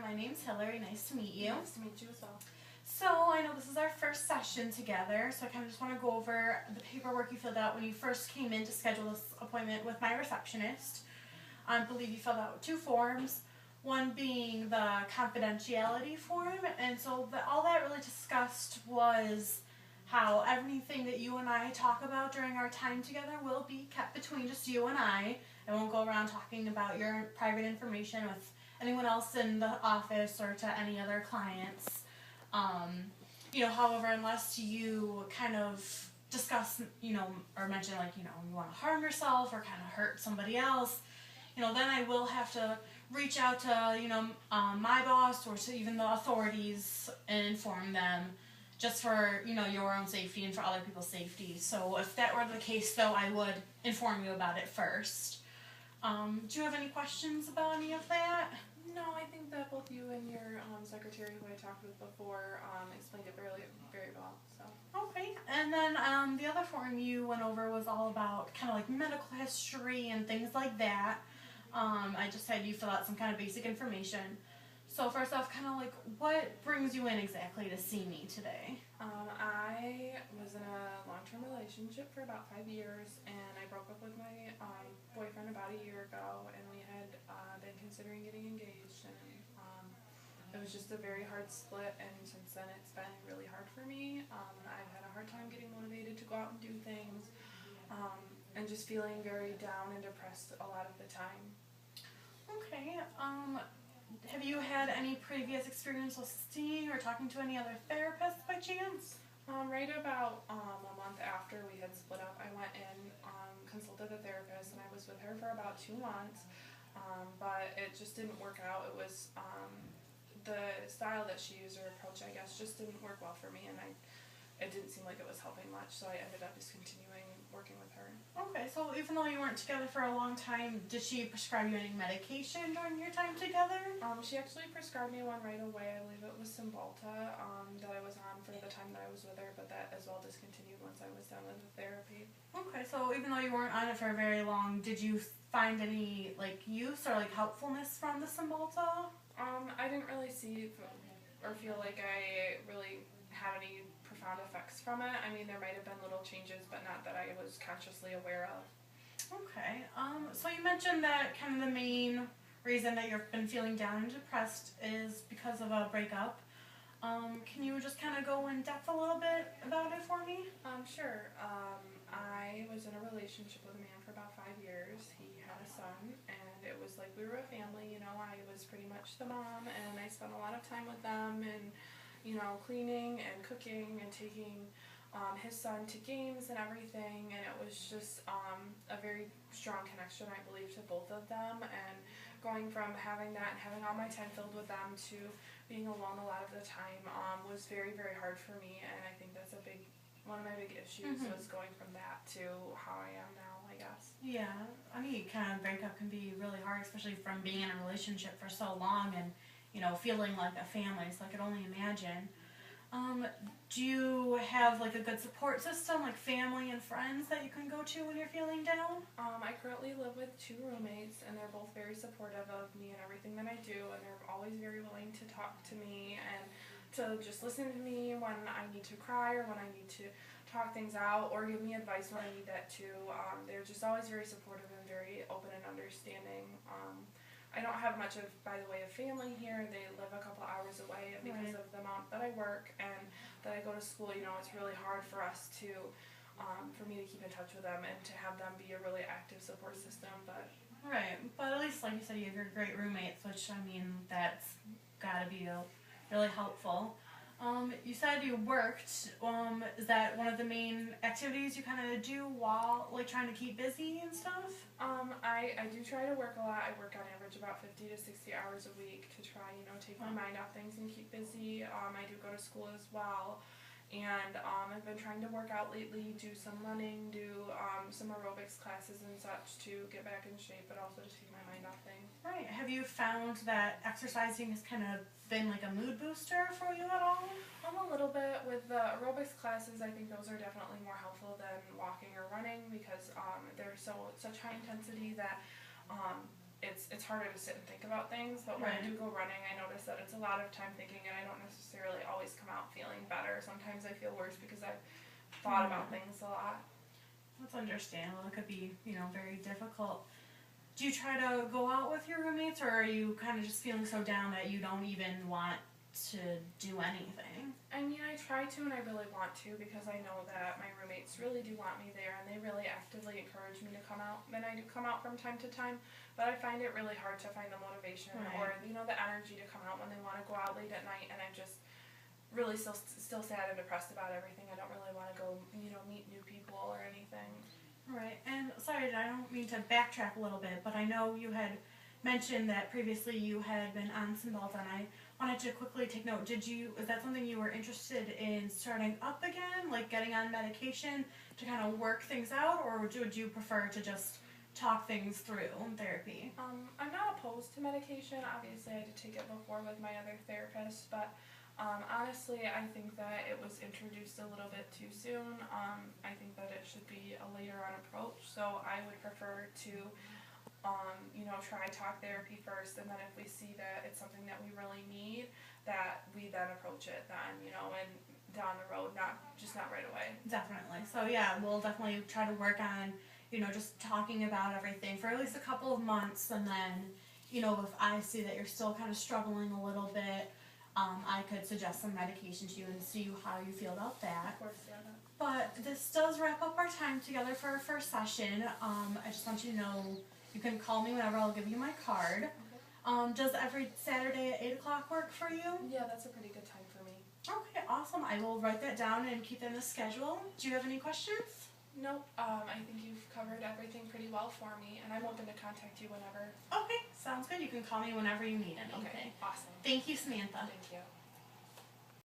My name's Hillary. Nice to meet you. Nice to meet you as well. So I know this is our first session together, so I kind of just want to go over the paperwork you filled out when you first came in to schedule this appointment with my receptionist. I believe you filled out 2 forms, one being the confidentiality form, and so all that really discussed was how everything that you and I talk about during our time together will be kept between just you and I. I won't go around talking about your private information with anyone else in the office or to any other clients. However, unless you kind of discuss, or mention you want to harm yourself or kind of hurt somebody else, then I will have to reach out to, my boss or to even the authorities and inform them just for, your own safety and for other people's safety. So if that were the case, though, I would inform you about it first. Do you have any questions about any of that? No, I think that both you and your secretary who I talked with before explained it very, very well. So. Okay, and then the other form you went over was all about kind of like medical history and things like that. I just had you fill out some kind of basic information. So first off, kind of like what brings you in exactly to see me today? I was in a long-term relationship for about 5 years, and I broke up with my boyfriend about a year ago, and we had been considering getting engaged, and it was just a very hard split, and since then it's been really hard for me. I've had a hard time getting motivated to go out and do things, and just feeling very down and depressed a lot of the time. Okay, have you had any previous experience with seeing or talking to any other therapists by chance? Right about a month after we had split up, I went in, consulted a therapist, and I was with her for about 2 months, but it just didn't work out. It was the style that she used, her approach, I guess, just didn't work well for me, and it didn't seem like it was helping much, so I ended up discontinuing working with her. Okay, so even though you weren't together for a long time, did she prescribe you any medication during your time together? She actually prescribed me one right away. I believe it was Cymbalta that I was on for the time that I was with her, but that as well discontinued once I was done with the therapy. Okay, so even though you weren't on it for very long, did you find any use or helpfulness from the Cymbalta? I didn't really see or feel like I really had any profound effects from it. I mean, there might have been little changes, but not that I was consciously aware of. Okay, so you mentioned that kind of the main reason that you've been feeling down and depressed is because of a breakup. Can you just kind of go in depth a little bit about it for me? Sure. I was in a relationship with a man for about 5 years. He had a son, and it was like we were a family, I was pretty much the mom, and I spent a lot of time with them, and cleaning and cooking and taking his son to games and everything, and it was just a very strong connection, I believe, to both of them, and going from having that and having all my time filled with them to being alone a lot of the time was very, very hard for me, and I think that's one of my big issues was going from that to how I am now, I guess. Yeah, any kind of breakup can be really hard, especially from being in a relationship for so long and feeling like a family, so I could only imagine. Do you have a good support system, like family and friends that you can go to when you're feeling down? I currently live with 2 roommates, and they're both very supportive of me and everything that I do, and they're always very willing to talk to me and to just listen to me when I need to cry or when I need to talk things out or give me advice when I need that too. They're just always very supportive and very open and understanding. I don't have much by the way of family here. They live a couple hours away, and because of the amount that I work and that I go to school, it's really hard for us to, for me to keep in touch with them and to have them be a really active support system. Right, but at least, like you said, you have your great roommates, which, that's gotta be really helpful. You said you worked. Is that one of the main activities you kind of do while trying to keep busy and stuff? I do try to work a lot. I work on average about 50 to 60 hours a week to try, take my mind off things and keep busy. I do go to school as well, and I've been trying to work out lately, do some running, do some aerobics classes and such to get back in shape, but also to take my mind off things. Right. Have you found that exercising has kind of been a mood booster for you at all? A little bit. With the aerobics classes, I think those are definitely more helpful than walking or running because they're such high intensity that it's harder to sit and think about things, but when I Right. do go running, I notice that it's a lot of time thinking, and I don't necessarily always come out feeling better. Sometimes I feel worse because I've thought about things a lot. That's understandable. It could be, very difficult. Do you try to go out with your roommates, or are you kind of just feeling so down that you don't even want to do anything? I mean, I try to, and I really want to, because I know that my roommates really do want me there, and they really actively encourage me to come out. And I do come out from time to time, but I find it really hard to find the motivation or, the energy to come out when they want to go out late at night, and I'm just really still sad and depressed about everything. I don't really want to go, meet new people or anything. Right. And sorry, I don't mean to backtrack a little bit, but I know you had mentioned that previously you had been on Cymbalta, and I wanted to quickly take note. Is that something you were interested in starting up again, like getting on medication to kind of work things out, or would you prefer to just talk things through in therapy? I'm not opposed to medication. Obviously, I had to take it before with my other therapist, but honestly, I think that it was introduced a little bit too soon. I think that it should be a later on approach, so I would prefer to try talk therapy first, and then if we see that it's something that we really need, that we then approach it then, and down the road, not right away. Definitely. So yeah, we'll definitely try to work on, just talking about everything for at least a couple of months, and then, if I see that you're still kind of struggling a little bit, I could suggest some medication to you and see how you feel about that. Of course, yeah. But this does wrap up our time together for our first session. I just want you to know you can call me whenever. I'll give you my card. Okay. Does every Saturday at 8 o'clock work for you? Yeah, that's a pretty good time for me. Okay, awesome. I will write that down and keep that in the schedule. Do you have any questions? Nope. I think you've covered everything pretty well for me, and I'm open to contact you whenever. Okay, sounds good. You can call me whenever you need anything. Okay, awesome. Thank you, Samantha. Thank you.